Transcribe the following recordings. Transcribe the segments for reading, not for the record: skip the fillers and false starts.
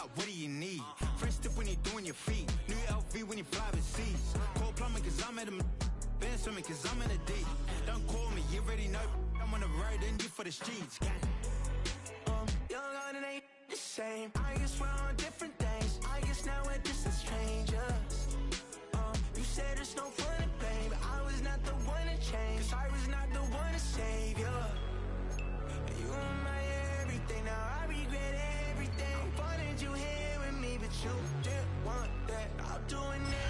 like, what do you need? Fresh tip when you're doing your feet. New LV when you fly overseas. Call plumbing cause I'm at a been swimming cause I'm in a deep. Don't call me, you already know. I'm on the road and you for the streets. Young and it ain't the same. I guess we're on different things. I guess now we're distant strangers. You said there's no fun to blame, but I was not the one to change. Cause I was not the one to save you. You were my everything, now I regret everything. I wanted you here with me, but you didn't want that. I'm doing it.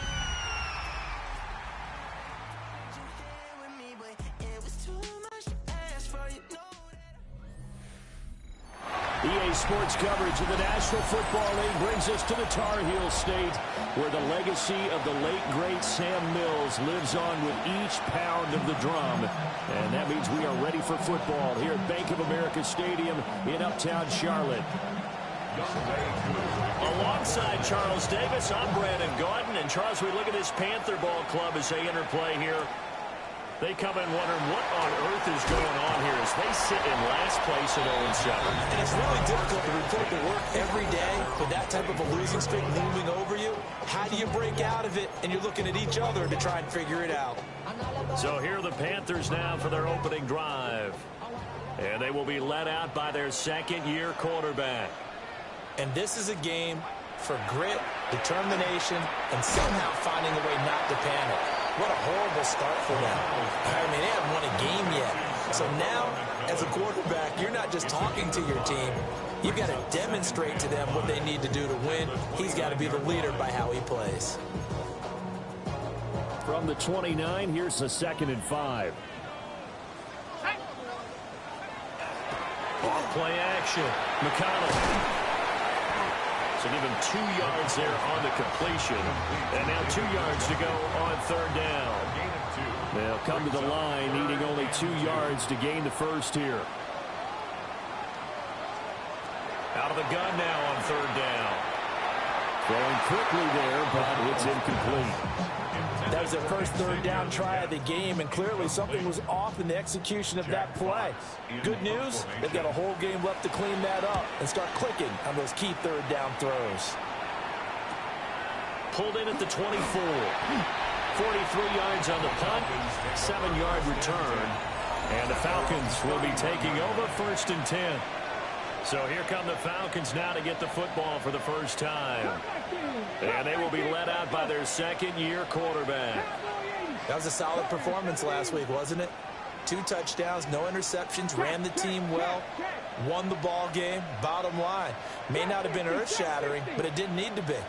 You here with me, but it was too much to ask for, you know. EA Sports coverage of the National Football League brings us to the Tar Heel State, where the legacy of the late, great Sam Mills lives on with each pound of the drum. And that means we are ready for football here at Bank of America Stadium in Uptown Charlotte. Alongside Charles Davis, I'm Brandon Gaudin. And Charles, we look at this Panther Ball club as they interplay here. They come in wondering what on earth is going on here as they sit in last place at 0-7. And it's really difficult to report to work every day with that type of a losing streak looming over you. How do you break out of it? And you're looking at each other to try and figure it out. So here are the Panthers now for their opening drive. And they will be led out by their second-year quarterback. And this is a game for grit, determination, and somehow finding a way not to panic. What a horrible start for them. I mean, they haven't won a game yet. So now, as a quarterback, you're not just talking to your team. You've got to demonstrate to them what they need to do to win. He's got to be the leader by how he plays. From the 29, here's the 2nd and 5. Off play action. McConnell. So give him 2 yards there on the completion. And now 2 yards to go on 3rd down. They'll come to the line, needing only 2 yards to gain the first here. Out of the gun now on 3rd down. Throwing quickly there, but it's incomplete. That was their first 3rd down try of the game, and clearly something was off in the execution of that play. Good news, they've got a whole game left to clean that up and start clicking on those key 3rd down throws. Pulled in at the 24. 43 yards on the punt, 7-yard return. And the Falcons will be taking over 1st and 10. So here come the Falcons now to get the football for the first time. And they will be led out by their second-year quarterback. That was a solid performance last week, wasn't it? 2 touchdowns, no interceptions, ran the team well, won the ball game. Bottom line, may not have been earth-shattering, but it didn't need to be.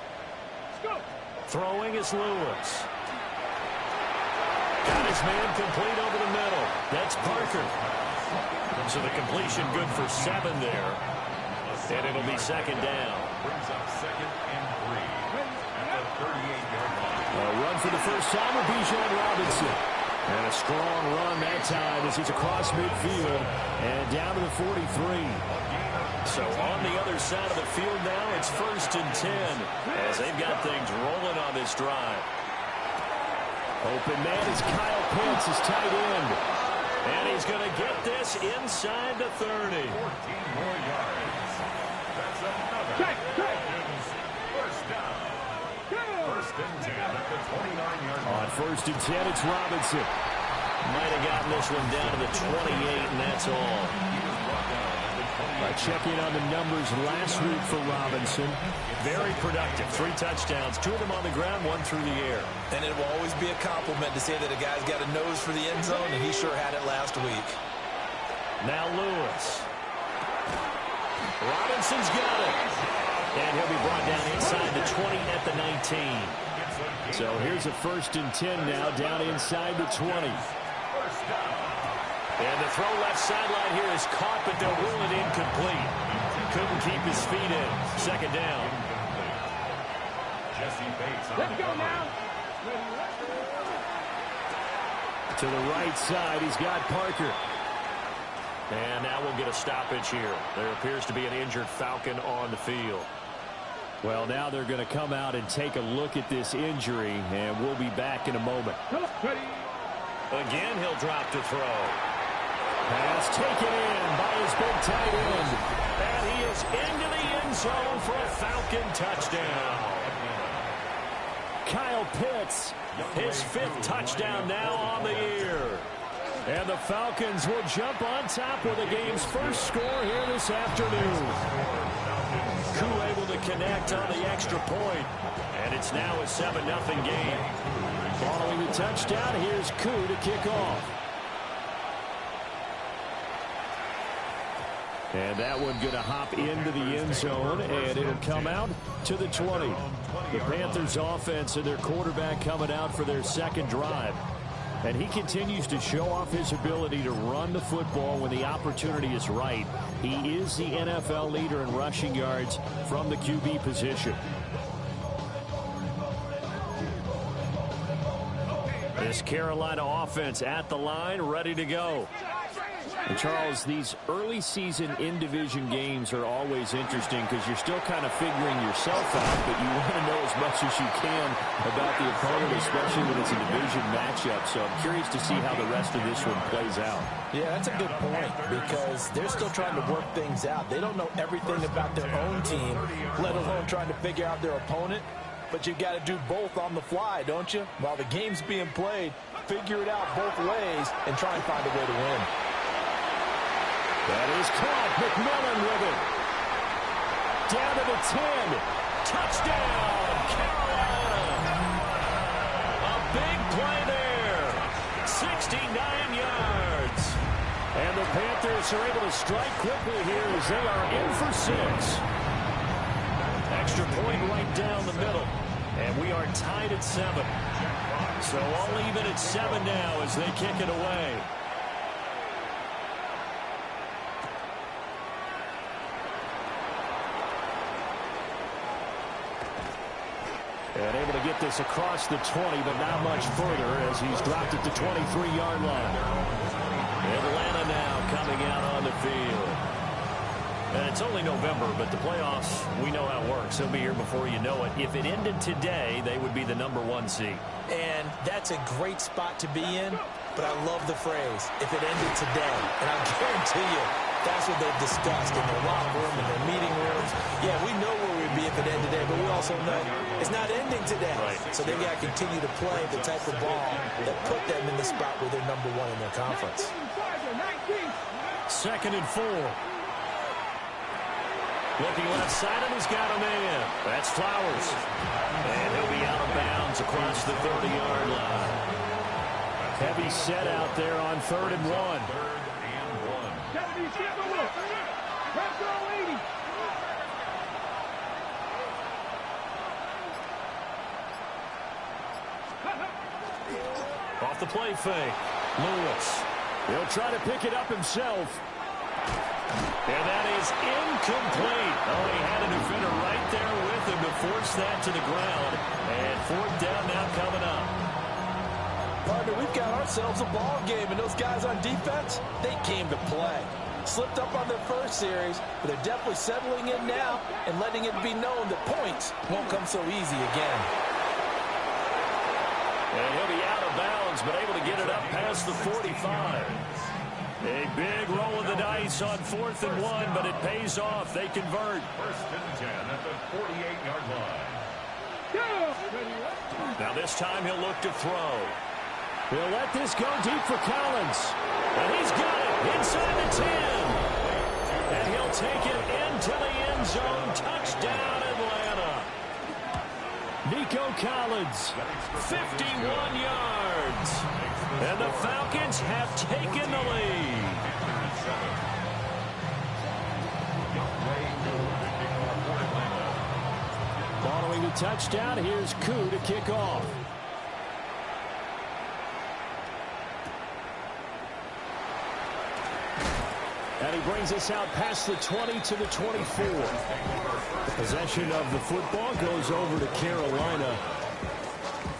Throwing is Lewis. Got his man complete over the middle. That's Parker. So the completion good for 7 there. And it'll be 2nd down. Brings up 2nd and 3 at the 38-yard line. A run for the first time of Bijan Robinson. And a strong run that time as he's across midfield and down to the 43. So on the other side of the field now, it's 1st and 10 as they've got things rolling on this drive. Open man is Kyle Pitts, his tight end. And he's going to get this inside the 30. 14 more yards. That's another. First down. 1st and 10 at the 29-yard line. On 1st and 10, it's Robinson. Might have gotten this one down to the 28, and that's all. Check in on the numbers last week for Robinson. Very productive. 3 touchdowns, 2 of them on the ground, 1 through the air. And it will always be a compliment to say that a guy's got a nose for the end zone, and he sure had it last week. Now Lewis. Robinson's got it. And he'll be brought down inside the 20 at the 19. So here's a 1st and 10 now, down inside the 20. And the throw left sideline here is caught, but they'll rule it incomplete. Couldn't keep his feet in. 2nd down. Let's go now. To the right side, he's got Parker. And now we'll get a stoppage here. There appears to be an injured Falcon on the field. Well, now they're going to come out and take a look at this injury, and we'll be back in a moment. Again, he'll drop to throw. Pass taken in by his big tight end. And he is into the end zone for a Falcon touchdown. Kyle Pitts, his 5th touchdown now on the year. And the Falcons will jump on top with the game's first score here this afternoon. Koo able to connect on the extra point. And it's now a 7-0 game. Following the touchdown, here's Koo to kick off. And that one going to hop into the end zone, and it'll come out to the 20. The Panthers offense and their quarterback coming out for their second drive. And he continues to show off his ability to run the football when the opportunity is right. He is the NFL leader in rushing yards from the QB position. This Carolina offense at the line, ready to go. And Charles, these early season in-division games are always interesting because you're still kind of figuring yourself out, but you want to know as much as you can about the opponent, especially when it's a division matchup. So I'm curious to see how the rest of this one plays out. Yeah, that's a good point because they're still trying to work things out. They don't know everything about their own team, let alone trying to figure out their opponent. But you've got to do both on the fly, don't you? While the game's being played, figure it out both ways and try and find a way to win. That is caught. McMillan with it. Down to the 10. Touchdown, Carolina. A big play there. 69 yards. And the Panthers are able to strike quickly here as they are in for 6. Extra point right down the middle. And we are tied at 7. So all even at 7 now as they kick it away. And able to get this across the 20, but not much further as he's dropped at the 23-yard line. Atlanta now coming out on the field. And it's only November, but the playoffs, we know how it works. They'll be here before you know it. If it ended today, they would be the #1 seed. And that's a great spot to be in, but I love the phrase, if it ended today. And I guarantee you, that's what they've discussed in their locker room, in their meeting rooms. Yeah, we know where we'd be if it ended today, but we also know it's not ending today. Right. So they've got to continue to play the type of ball that put them in the spot where they're #1 in their conference. 2nd and 4. Looking left side, and he's got a man. That's Flowers. And he'll be out of bounds across the 30-yard line. Heavy set out there on 3rd and 1. Off the play fake. Lewis. He'll try to pick it up himself. And that is incomplete. Oh, he had a defender right there with him to force that to the ground. And 4th down now coming up. Partner, we've got ourselves a ball game, and those guys on defense, they came to play. Slipped up on their first series, but they're definitely settling in now and letting it be known that points won't come so easy again. And he'll be out of bounds, but able to get it up past the 45. A big roll of the dice on 4th and 1, but it pays off. They convert. 1st and 10 at the 48-yard line. Now this time he'll look to throw. He'll let this go deep for Collins. And he's got it inside the 10. And he'll take it into the end zone. Touchdown, Atlanta. Nico Collins, 51 yards. And the Falcons have taken the lead. Following the touchdown, here's Koo to kick off. And he brings us out past the 20 to the 24. The possession of the football goes over to Carolina.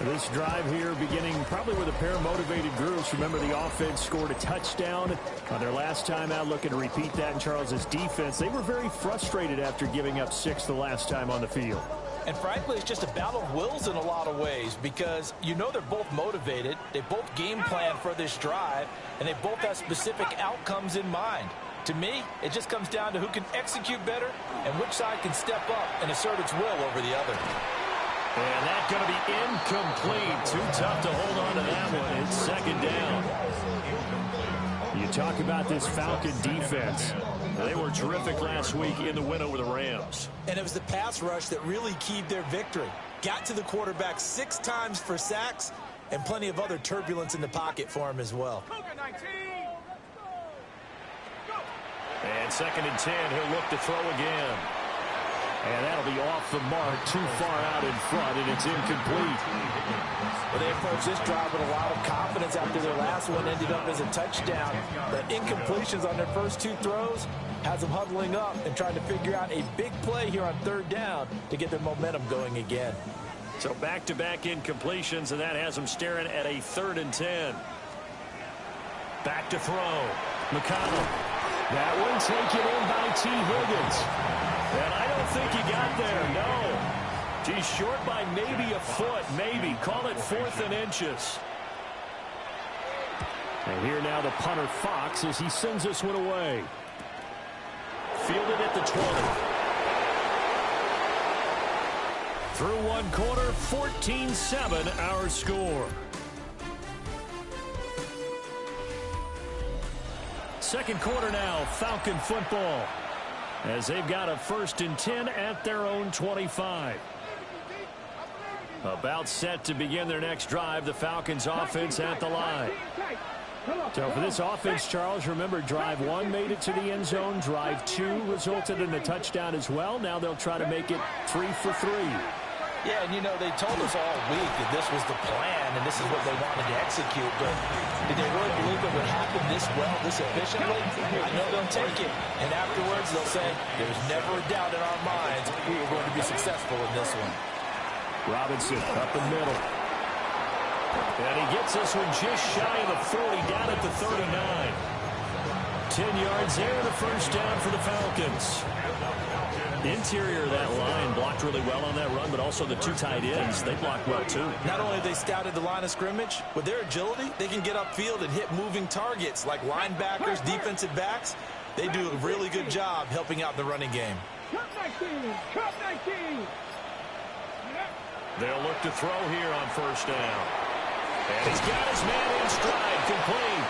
This drive here beginning probably with a pair of motivated groups. Remember, the offense scored a touchdown on their last time out, looking to repeat that in Charles's defense. They were very frustrated after giving up 6 the last time on the field. And frankly, it's just a battle of wills in a lot of ways because you know they're both motivated. They both game plan for this drive, and they both have specific outcomes in mind. To me, it just comes down to who can execute better and which side can step up and assert its will over the other. And that's going to be incomplete. Too tough to hold on to that one. It's second down. You talk about this Falcon defense. They were terrific last week in the win over the Rams. And it was the pass rush that really keyed their victory. Got to the quarterback 6 times for sacks and plenty of other turbulence in the pocket for him as well. And second and 10, he'll look to throw again. And that'll be off the mark, too far out in front, and it's incomplete. Well, they approached this drive with a lot of confidence after their last one ended up as a touchdown. But incompletions on their first 2 throws has them huddling up and trying to figure out a big play here on 3rd down to get their momentum going again. So back-to-back incompletions, and that has them staring at a 3rd and 10. Back to throw. McConnell. That one taken in by T. Higgins. And I don't think he got there, no. He's short by maybe a foot, maybe. Call it 4th and inches. And here now the punter Fox as he sends this one away. Fielded at the 20. Through one quarter, 14-7 our score. Second quarter now, Falcon football. As they've got a 1st and 10 at their own 25. About set to begin their next drive, the Falcons offense at the line. So for this offense, Charles, remember drive 1 made it to the end zone. Drive 2 resulted in a touchdown as well. Now they'll try to make it 3 for 3. Yeah, and you know, they told us all week that this was the plan and this is what they wanted to execute, but did they really believe it would happen this well, this efficiently? I know they'll take it, and afterwards they'll say, there's never a doubt in our minds we were going to be successful in this one. Robinson up the middle. And he gets this one just shy of the 40, down at the 39. 10 yards there, the first down for the Falcons. The interior of that line blocked really well on that run, but also the 2 tight ends, they blocked well too. Not only have they scouted the line of scrimmage, with their agility, they can get upfield and hit moving targets like linebackers, defensive backs. They do a really good job helping out the running game. They'll look to throw here on first down. And he's got his man in stride, complete.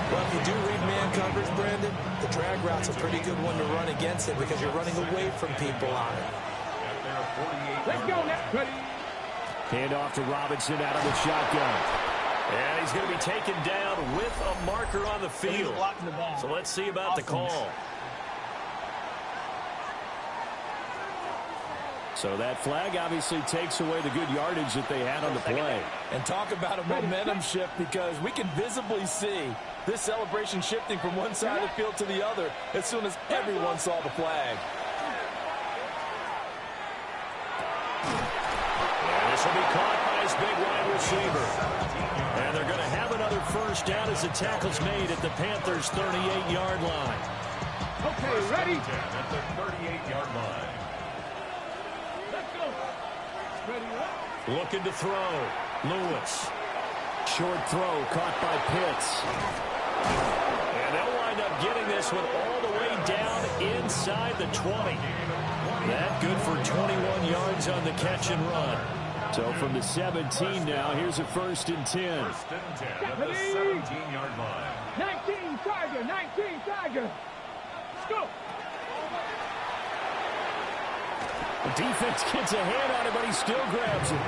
Well, if you do read man coverage, Brandon, the drag route's a pretty good one to run against it because you're running away from people on it. Let's go now. Hand off to Robinson out of the shotgun. And he's going to be taken down with a marker on the field. So let's see about the call. So that flag obviously takes away the good yardage that they had on the play. And talk about a momentum shift because we can visibly see this celebration shifting from one side of the field to the other as soon as everyone saw the flag. And this will be caught by his big wide receiver. And they're going to have another first down as the tackle's made at the Panthers' 38-yard line. Okay, ready? At the 38-yard line. Looking to throw. Lewis. Short throw caught by Pitts. And they'll wind up getting this one all the way down inside the 20. That good for 21 yards on the catch and run. So from the 17 now, here's a 1st and 10. 1st and 10 at the 17-yard line. 19 Tiger, 19 Tiger. Let's go. The defense gets a hand on it, but he still grabs it.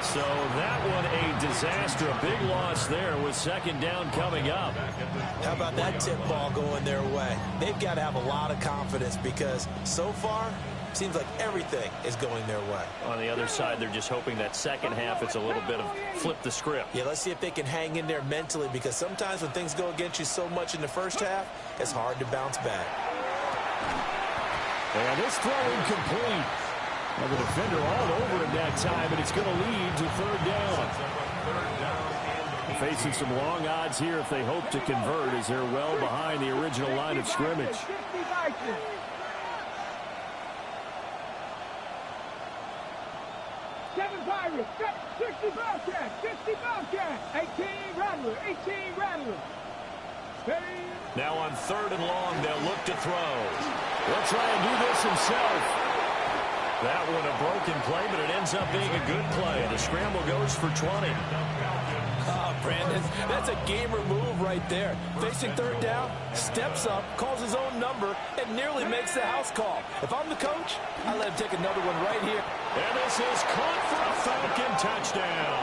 So that one a disaster. A big loss there with 2nd down coming up. How about that tip ball going their way? They've got to have a lot of confidence because so far, it seems like everything is going their way. On the other side, they're just hoping that second half it's a little bit of flip the script. Yeah, let's see if they can hang in there mentally because sometimes when things go against you so much in the first half, it's hard to bounce back. And this throw incomplete. And the defender all over him that time, and it's going to lead to 3rd down. Facing some long odds here if they hope to convert as they're well behind the original line of scrimmage. Seven Pirates, 60 Bobcats, 60 Bobcats, 18 Rattler, 18 Rattler. Now on 3rd and long, they'll look to throw. He'll try and do this himself. That one a broken play, but it ends up being a good play. The scramble goes for 20. Brandon, that's a gamer move right there. Facing 3rd down, steps up, calls his own number, and nearly makes the house call. If I'm the coach, I let him take another one right here. And this is caught for a Falcon touchdown.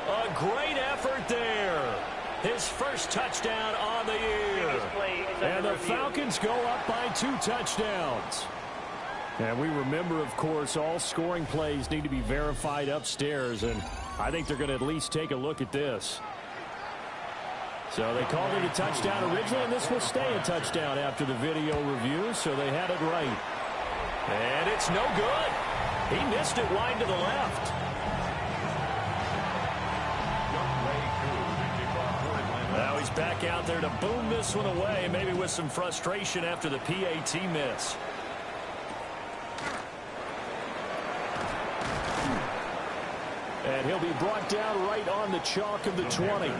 A great effort there. His first touchdown on the year. And the Falcons go up by 2 touchdowns. And we remember, of course, all scoring plays need to be verified upstairs, and I think they're going to at least take a look at this. So they called it a touchdown originally, and this will stay a touchdown after the video review, so they had it right. And it's no good. He missed it wide to the left. Now he's back out there to boom this one away, maybe with some frustration after the PAT miss. And he'll be brought down right on the chalk of the 20.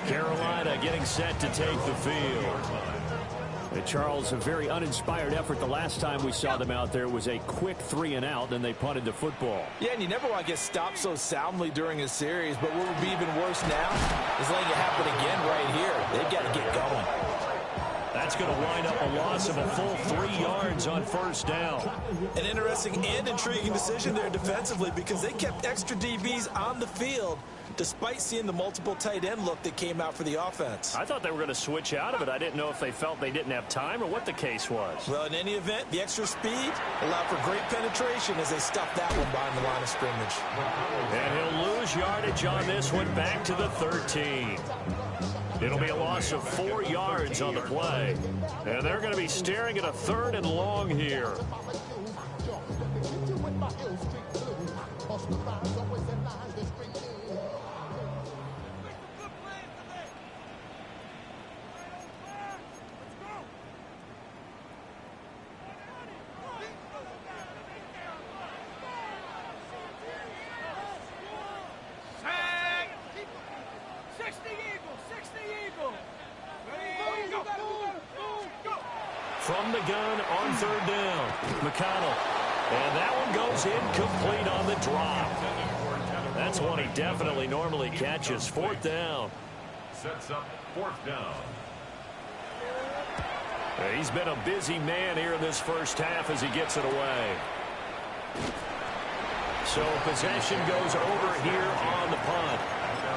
Carolina getting set to take the field. And Charles, a very uninspired effort. The last time we saw them out there was a quick 3 and out, and they punted the football. Yeah, and you never want to get stopped so soundly during a series, but what would be even worse now is letting it happen again right here. They've got to get going. That's going to wind up a loss of a full 3 yards on 1st down. An interesting and intriguing decision there defensively because they kept extra DBs on the field despite seeing the multiple tight end look that came out for the offense. I thought they were going to switch out of it. I didn't know if they felt they didn't have time or what the case was. Well, in any event, the extra speed allowed for great penetration as they stuffed that one behind the line of scrimmage. And he'll lose yardage on this one back to the 13. It'll be a loss of 4 yards on the play. And they're going to be staring at a 3rd and long here. From the gun on 3rd down, McConnell. And that one goes incomplete on the drop. That's one he definitely normally catches. 4th down. Sets up 4th down. He's been a busy man here in this first half as he gets it away. So possession goes over here on the punt.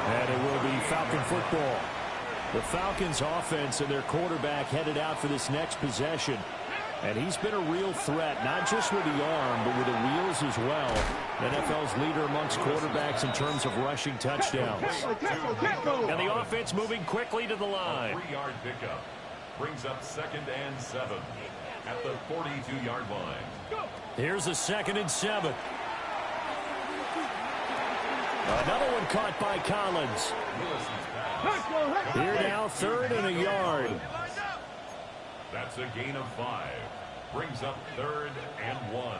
And it will be Falcon football. The Falcons offense and their quarterback headed out for this next possession. And he's been a real threat, not just with the arm, but with the wheels as well. NFL's leader amongst quarterbacks in terms of rushing touchdowns. And the offense moving quickly to the line. 3-yard pickup brings up 2nd and 7 at the 42-yard line. Here's a 2nd and 7. Another one caught by Collins. Here now, 3rd and a yard. That's a gain of 5. Brings up 3rd and 1.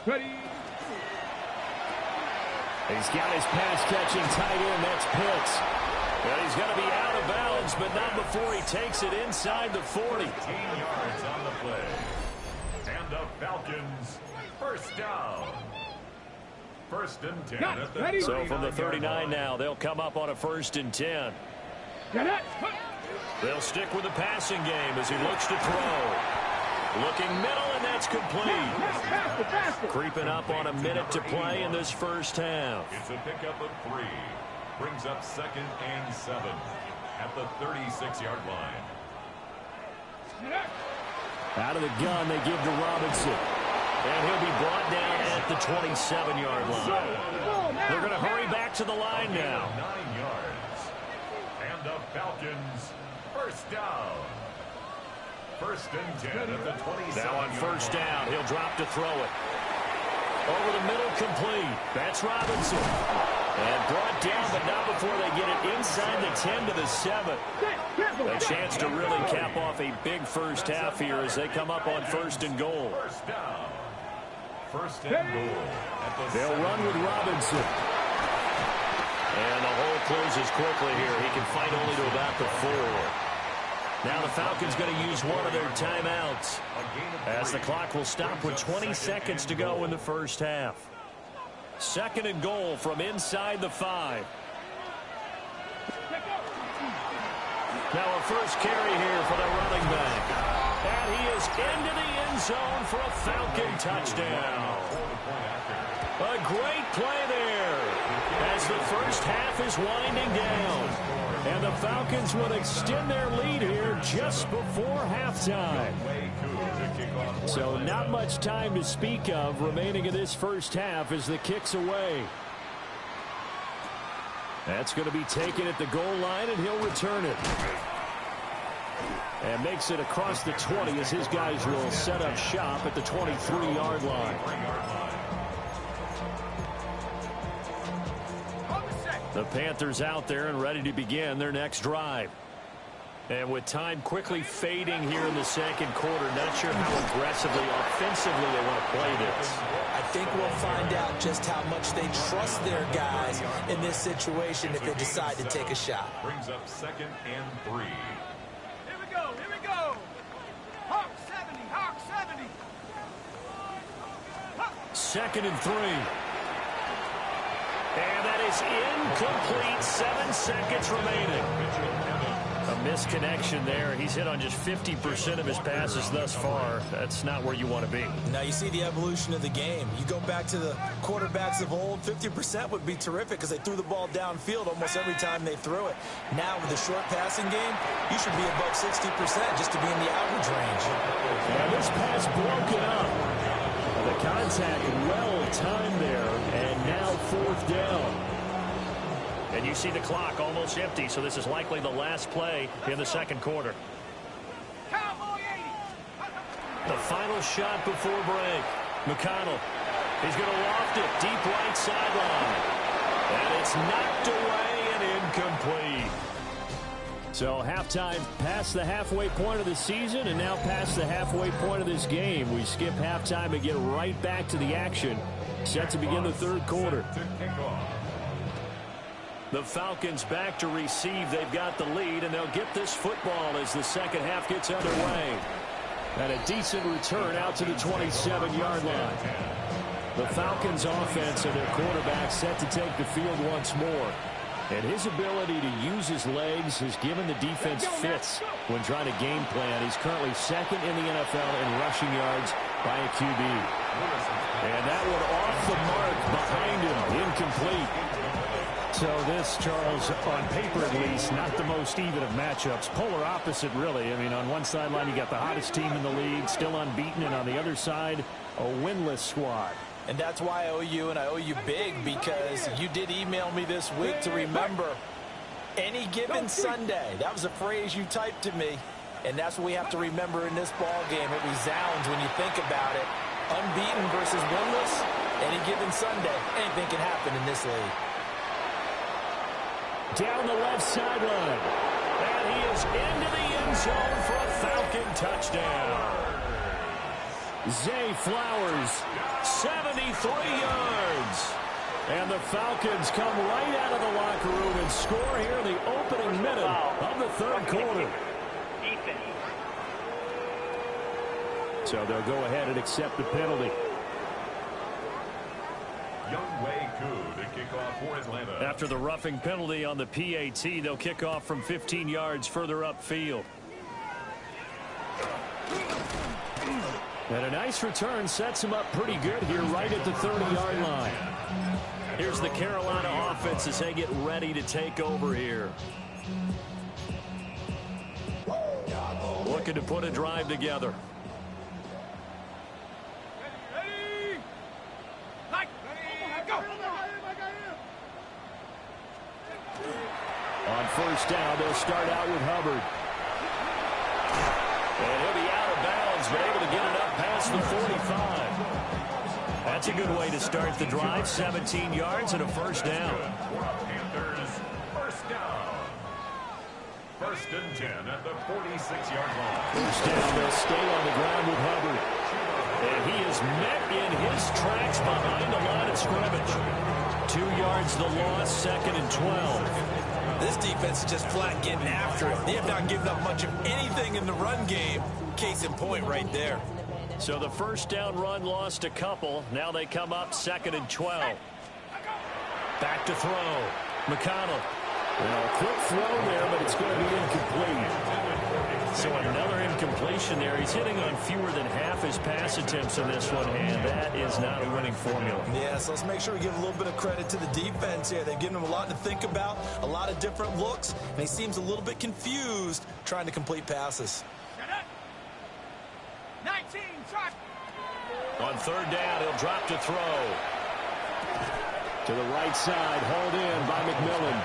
Ready. He's got his pass-catching tight end. That's Pitts. Well, he's going to be out of bounds, but not before he takes it inside the 40. 18 yards on the play. And the Falcons, 1st down. 1st and 10 at the So from the 39 now, they'll come up on a 1st and 10. They'll stick with the passing game as he looks to throw. Looking middle, and that's complete. Creeping up on a minute to play in this first half. It's a pickup of 3. Brings up 2nd and 7 at the 36-yard line. Out of the gun, they give to Robinson. And he'll be brought down at the 27-yard line. They're going to hurry back to the line now. 9 yards. And the Falcons, 1st down. 1st and 10 at the 27. Now on 1st down, he'll drop to throw it. Over the middle, complete. That's Robinson. And brought down, but not before they get it inside the 10 to the 7. A chance to really cap off a big first half here as they come up on 1st and goal. 1st down. 1st and goal. They'll run with Robinson. And the hole closes quickly here. He can fight only to about the 4. Now the Falcons going to use one of their timeouts as the clock will stop with 20 seconds to go in the first half. 2nd and goal from inside the 5. Now a first carry here for the running back. And he is into the end zone for a Falcon touchdown. A great play there as the first half is winding down. And the Falcons will extend their lead here just before halftime. So not much time to speak of remaining in this first half as the kick's away. That's going to be taken at the goal line, and he'll return it. And makes it across the 20 as his guys will set up shop at the 23-yard line. The Panthers out there and ready to begin their next drive. And with time quickly fading here in the second quarter, not sure how aggressively, offensively they want to play this. I think we'll find out just how much they trust their guys in this situation if they decide to take a shot. Brings up 2nd and 3. Here we go. Here we go. Hawk 70. Hawk 70. 2nd and 3. And that is incomplete. 7 seconds remaining. A misconnection there. He's hit on just 50% of his passes thus far. That's not where you want to be. Now you see the evolution of the game. You go back to the quarterbacks of old, 50% would be terrific because they threw the ball downfield almost every time they threw it. Now with the short passing game, you should be above 60% just to be in the average range. And this pass broken up. The contact well timed there, and now 4th down. And you see the clock almost empty, so this is likely the last play in the second quarter. Cowboy 80. The final shot before break. McConnell. He's going to loft it deep right sideline. And it's knocked away and incomplete. So halftime past the halfway point of the season and now past the halfway point of this game. We skip halftime and get right back to the action. Set to begin the third quarter. The Falcons back to receive. They've got the lead, and they'll get this football as the second half gets underway. And a decent return out to the 27-yard line. The Falcons offense and their quarterback set to take the field once more. And his ability to use his legs has given the defense fits when trying to game plan. He's currently 2nd in the NFL in rushing yards by a QB. And that one off the mark behind him, incomplete. So this, Charles, on paper at least, not the most even of matchups. Polar opposite, really. I mean, on one sideline, you got the hottest team in the league, still unbeaten, and on the other side, a winless squad. And that's why I owe you, and I owe you big, because you did email me this week to remember any given Sunday. That was a phrase you typed to me, and that's what we have to remember in this ball game. It resounds when you think about it. Unbeaten versus winless, any given Sunday. Anything can happen in this league. Down the left sideline. And he is into the end zone for a Falcon touchdown. Zay Flowers, 73 yards. And the Falcons come right out of the locker room and score here in the opening minute of the third quarter. So they'll go ahead and accept the penalty. To kick off for Atlanta. After the roughing penalty on the PAT, they'll kick off from 15 yards further upfield. And a nice return sets him up pretty good here right at the 30-yard line. Here's the Carolina offense as they get ready to take over here. Looking to put a drive together. On first down, they'll start out with Hubbard. And he'll be out of bounds, but able to get it up past the 45. That's a good way to start the drive. 17 yards and a first down. Panthers, first down. 1st and 10 at the 46-yard line. First down, they'll stay on the ground with Hubbard. And he is met in his tracks behind the line of scrimmage. 2 yards the loss, 2nd and 12. This defense is just flat getting after it. They have not given up much of anything in the run game. Case in point right there. So the first down run lost a couple. Now they come up 2nd and 12. Back to throw. McConnell. Well, quick throw there, but it's going to be incomplete. So another incompletion there. He's hitting on fewer than half his pass attempts in this one, and that is not a winning formula. Yeah, so let's make sure we give a little bit of credit to the defense here. They've given him a lot to think about, a lot of different looks, and he seems a little bit confused trying to complete passes. 19, shot. On 3rd down, he'll drop to throw. To the right side, hauled in by McMillan.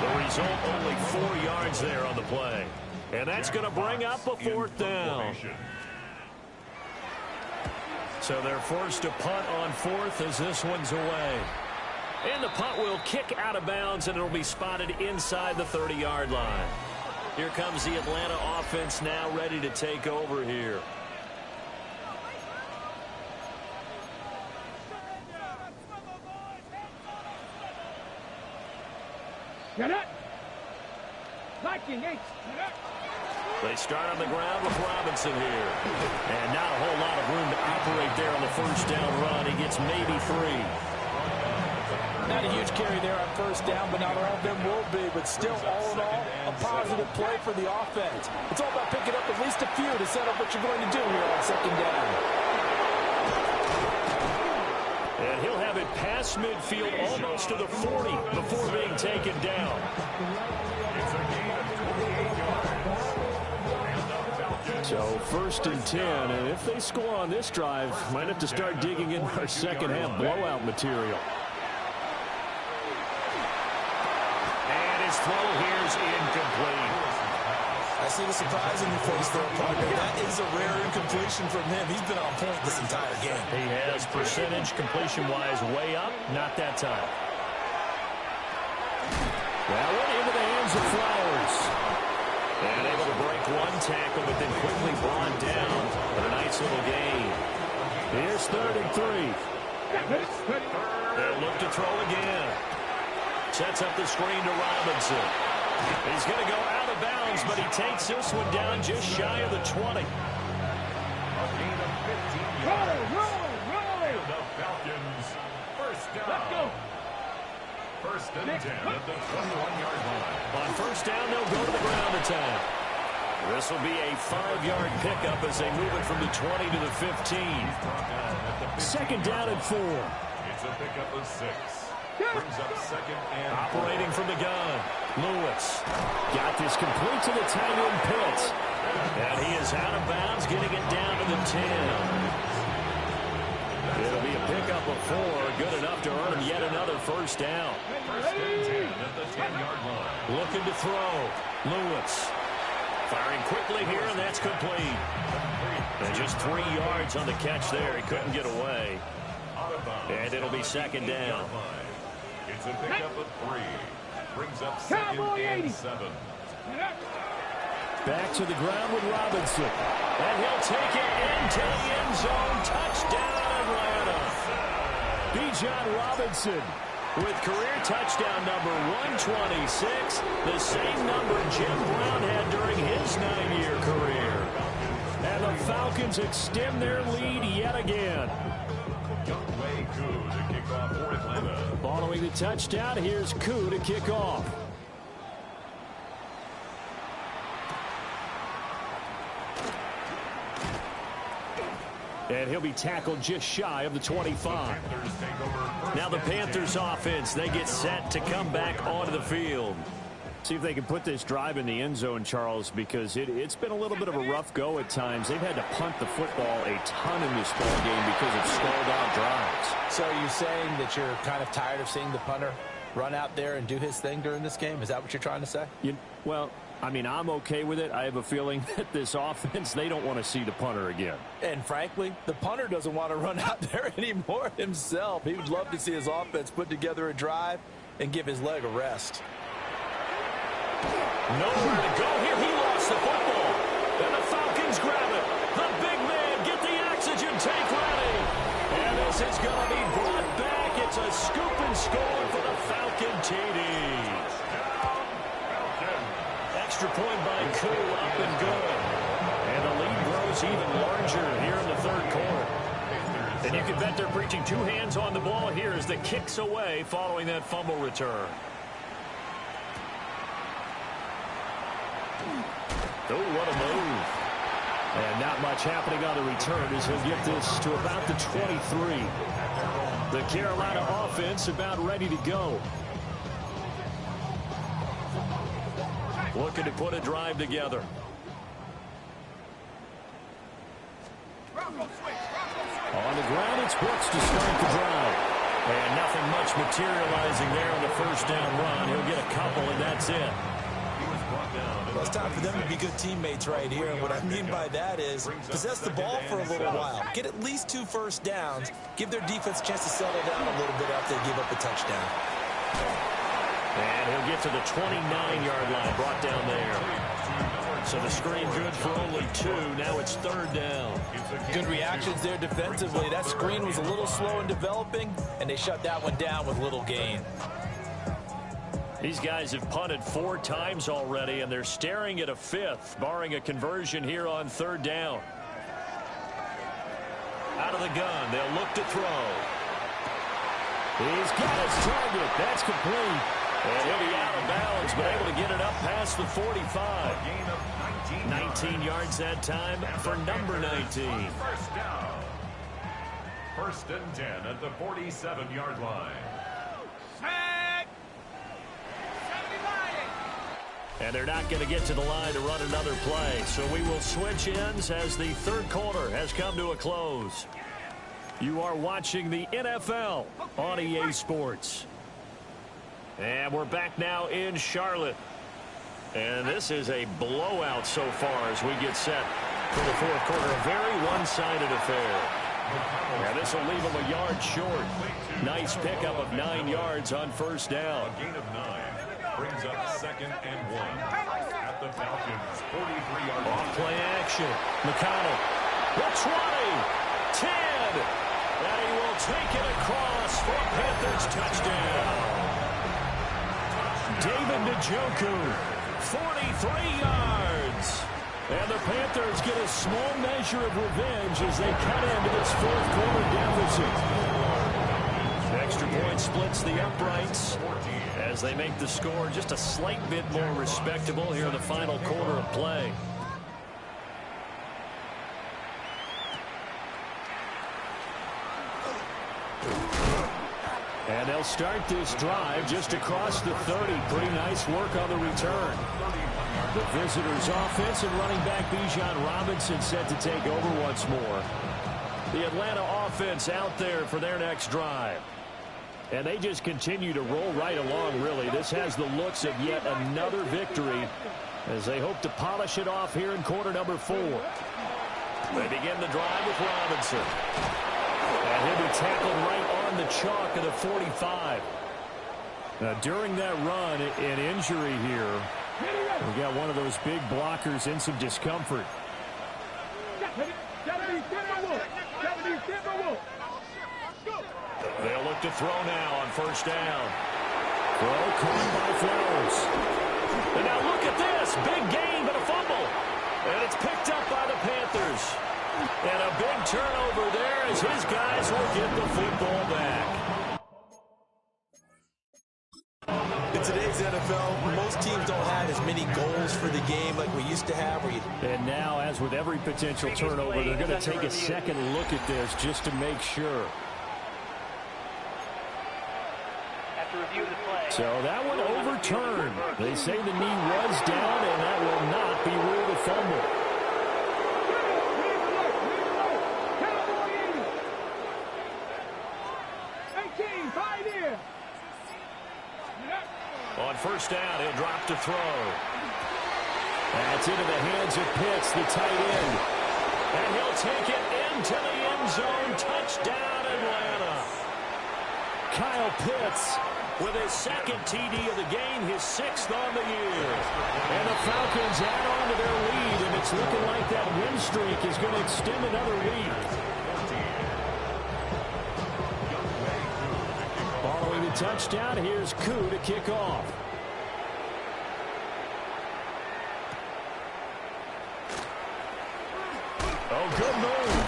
The result, only 4 yards there on the play. And that's going to bring up a 4th down. So they're forced to punt on 4th as this one's away. And the punt will kick out of bounds, and it'll be spotted inside the 30-yard line. Here comes the Atlanta offense now ready to take over here. Get it. 19, 8. They start on the ground with Robinson here. And not a whole lot of room to operate there on the first down run. He gets maybe 3. Not a huge carry there on first down, but not all of them will be. But still, all in all, a positive play for the offense. It's all about picking up at least a few to set up what you're going to do here on 2nd down. And he'll have it past midfield almost to the 40 before being taken down. So 1st and 10, and if they score on this drive, might have to start digging in our second half blowout material. And his throw here's incomplete. I see the surprise in your face there, partner. That is a rare incompletion from him. He's been on point this entire game. He has percentage completion-wise way up. Not that time. That went into the hands of Flowers. And able to break one tackle, but then quickly brought down. But a nice little gain. Here's 3rd and 3. They'll look to throw again. Sets up the screen to Robinson. He's going to go out of bounds, but he takes this one down just shy of the 20. A gain of 15 yards. And the Falcons, first down. Let's go. 1st and 10 at the 21-yard line. On first down, they'll go to the ground attack. This will be a 5-yard pickup as they move it from the 20 to the 15. 2nd down and 4. It's a pickup of 6. Brings up 2nd and Operating 4. from the gun, Lewis. Got this complete to the tight end Pitts. And he is out of bounds, getting it down to the 10. It'll be a pickup of 4, good enough to earn him yet another first down. 1st and 10 at the 10-yard line. Looking to throw, Lewis. Firing quickly here, and that's complete. And just 3 yards on the catch there. He couldn't get away. Out of bounds. And it'll be 2nd down. It's a pickup of 3. Brings up 2nd and 7. Back to the ground with Robinson. And he'll take it into the end zone. Touchdown, Atlanta. Bijan Robinson. With career touchdown number 126, the same number Jim Brown had during his 9-year career. And the Falcons extend their lead yet again. Youngway Koo to kick off for Atlanta. Following the touchdown, here's Koo to kick off. And he'll be tackled just shy of the 25. Now the Panthers offense, they get set to come back onto the field. See if they can put this drive in the end zone, Charles, because it's been a little bit of a rough go at times. They've had to punt the football a ton in this ball game because of stalled out drives. So are you saying that you're kind of tired of seeing the punter run out there and do his thing during this game? Is that what you're trying to say? Well, I mean, I'm okay with it. I have a feeling that this offense, they don't want to see the punter again. And frankly, the punter doesn't want to run out there anymore himself. He would love to see his offense put together a drive and give his leg a rest. Nowhere to go here. He lost the football. And the Falcons grab it. The big man, get the oxygen tank ready. And this is going to be brought back. It's a scoop and score for the Falcon TD. Extra point by Koo, up and good. And the lead grows even larger here in the third quarter. And you can bet they're preaching two hands on the ball here as the kicks away following that fumble return. Oh, what a move. And not much happening on the return as he'll get this to about the 23. The Carolina offense about ready to go. Looking to put a drive together. On the ground, it's Brooks to start the drive. And nothing much materializing there on the first down run. He'll get a couple, and that's it. Well, it's time for them to be good teammates right here. And what I mean by that is possess the ball for a little while. Get at least 2 first downs. Give their defense a chance to settle down a little bit after they give up a touchdown. And he'll get to the 29-yard line, brought down there. So the screen good for only 2. Now it's third down. Good reactions there defensively. That screen was a little slow in developing, and they shut that one down with little gain. These guys have punted 4 times already, and they're staring at a 5th, barring a conversion here on third down. Out of the gun, they'll look to throw. He's got his target. That's complete. And he'll be out of bounds, but able to get it up past the 45. 19 yards that time for number 19. First down. First and 10 at the 47-yard line. And they're not going to get to the line to run another play. So we will switch ends as the third quarter has come to a close. You are watching the NFL on EA Sports. And we're back now in Charlotte. And this is a blowout so far as we get set for the fourth quarter. A very one-sided affair. And this will leave them a yard short. Nice pickup of 9 yards on first down. A gain of 9 brings up second and 1 at the Falcons' 43-yard line. Off play action. McConnell. The 20. 10. And he will take it across for a Panthers touchdown. David Njoku, 43 yards. And the Panthers get a small measure of revenge as they cut into this fourth quarter deficit. Extra point splits the uprights as they make the score just a slight bit more respectable here in the final quarter of play. And they'll start this drive just across the 30. Pretty nice work on the return. The visitors' offense and running back Bijan Robinson set to take over once more. The Atlanta offense out there for their next drive. And they just continue to roll right along, really. This has the looks of yet another victory as they hope to polish it off here in quarter number 4. They begin the drive with Robinson. And he'll be tackled right on the chalk of the 45. During that run, an injury here. We got one of those big blockers in some discomfort. They'll look to throw now on first down. Throw caught by Flowers. And now look at this. Big gain, but a fumble. And it's picked up by the Panthers. And a big turnover there as his guys will get the football back. In today's NFL, most teams don't have as many goals for the game like we used to have. And now, as with every potential turnover, they're going to take a second look at this just to make sure. So that one overturned. They say the knee was down, and that will not be ruled a fumble. On first down, he'll drop to throw. That's into the hands of Pitts, the tight end. And he'll take it into the end zone. Touchdown, Atlanta. Kyle Pitts with his second TD of the game, his 6th on the year. And the Falcons add on to their lead, and it's looking like that win streak is going to extend another week. touchdown. Here's Koo to kick off. Oh, good move.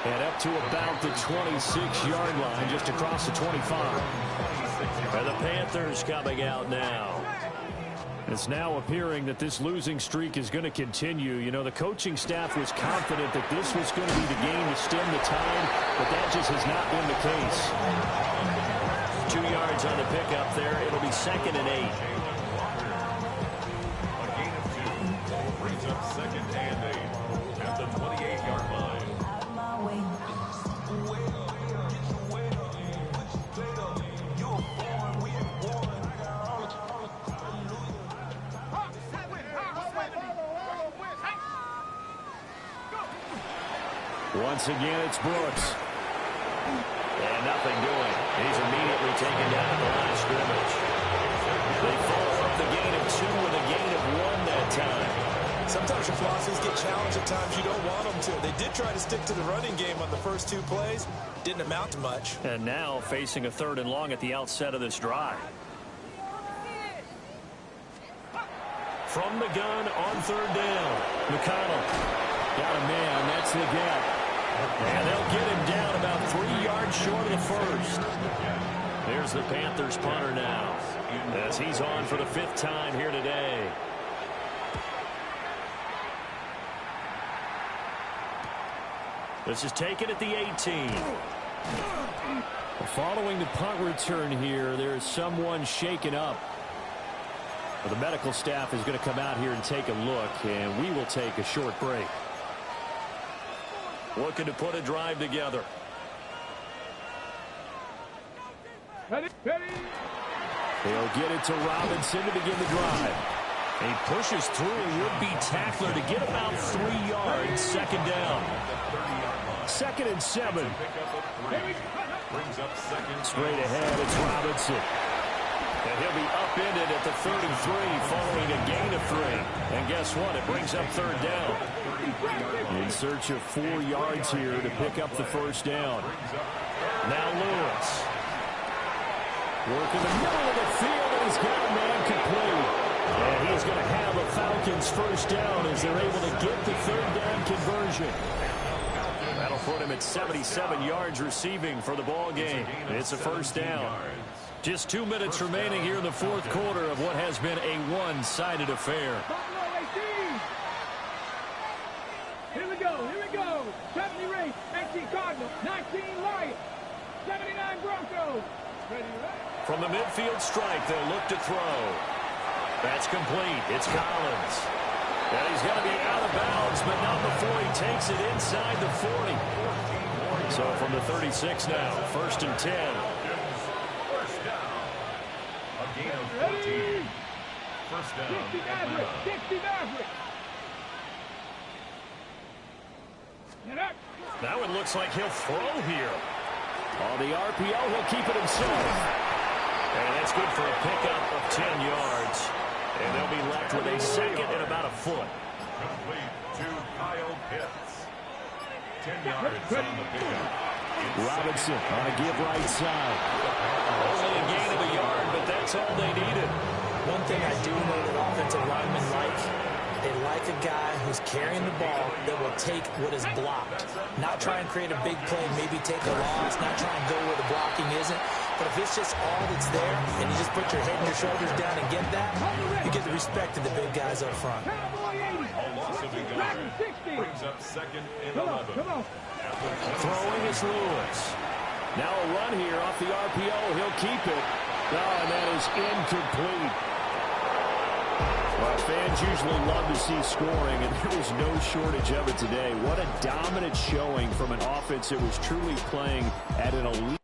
And up to about the 26-yard line, just across the 25. And the Panthers coming out now. It's now appearing that this losing streak is going to continue. You know, the coaching staff was confident that this was going to be the game to stem the tide, but that just has not been the case. 2 yards on the pickup there. It'll be 2nd and 8. A gain of 2 brings up 2nd and 8 at the 28-yard line. Once again, it's Brooks. And nothing doing. He's immediately taken down at the line of scrimmage. They follow up the gain of 2 with a gain of 1 that time. Sometimes your philosophies get challenged at times you don't want them to. They did try to stick to the running game on the first 2 plays. Didn't amount to much. And now facing a 3rd and long at the outset of this drive. From the gun on 3rd down. McConnell got a man. That's the gap. And they'll get him down about 3 yards short of the first. There's the Panthers punter now, as he's on for the 5th time here today. This is taken at the 18. Following the punt return here, there is someone shaken up. Well, the medical staff is going to come out here and take a look, and we will take a short break. Looking to put a drive together. Ready, ready. They'll get it to Robinson to begin the drive. He pushes through a would-be tackler to get about 3 yards. 2nd down. 2nd and 7. Straight ahead, it's Robinson. And he'll be upended at the 33 following a gain of 3. And guess what? It brings up 3rd down. In search of 4 yards here to pick up the 1st down. Now Lewis. Working the middle of the field, and he's got a man complete. And he's going to have a Falcons 1st down as they're able to get the 3rd down conversion. That'll put him at 77 yards receiving for the ball game. It's a 1st down. Just 2 minutes remaining here in the 4th quarter of what has been a one-sided affair. Here we go, here we go. 70 Race, 18 Cardinals, 19 Lions, 79 Broncos. Ready, ready. From the midfield strike, they'll look to throw. That's complete. It's Collins. And he's going to be out of bounds, but not before he takes it inside the 40. So from the 36 now, 1st and 10. First down. A gain of 14. First down. 60 Maverick, 60 Maverick. Now it looks like he'll throw here. On the RPO, he'll keep it himself. And that's good for a pickup of 10 yards. And they'll be left with a 2nd and about a foot. Complete to Kyle Pitts. 10 yards on the pickup. Robinson on a give right side. Only a gain of a yard, but that's all they needed. One thing I do know that offensive linemen like, they like a guy who's carrying the ball that will take what is blocked. Not try and create a big play, maybe take a loss, not try and go where the blocking isn't. But if it's just all that's there, and you just put your head and your shoulders down and get that, you get the respect of the big guys up front. A loss of a yard brings up 2nd and 11. Throwing is Lewis. Now a run here off the RPO. He'll keep it. Oh, and that is incomplete. Well, fans usually love to see scoring, and there was no shortage of it today. What a dominant showing from an offense that was truly playing at an elite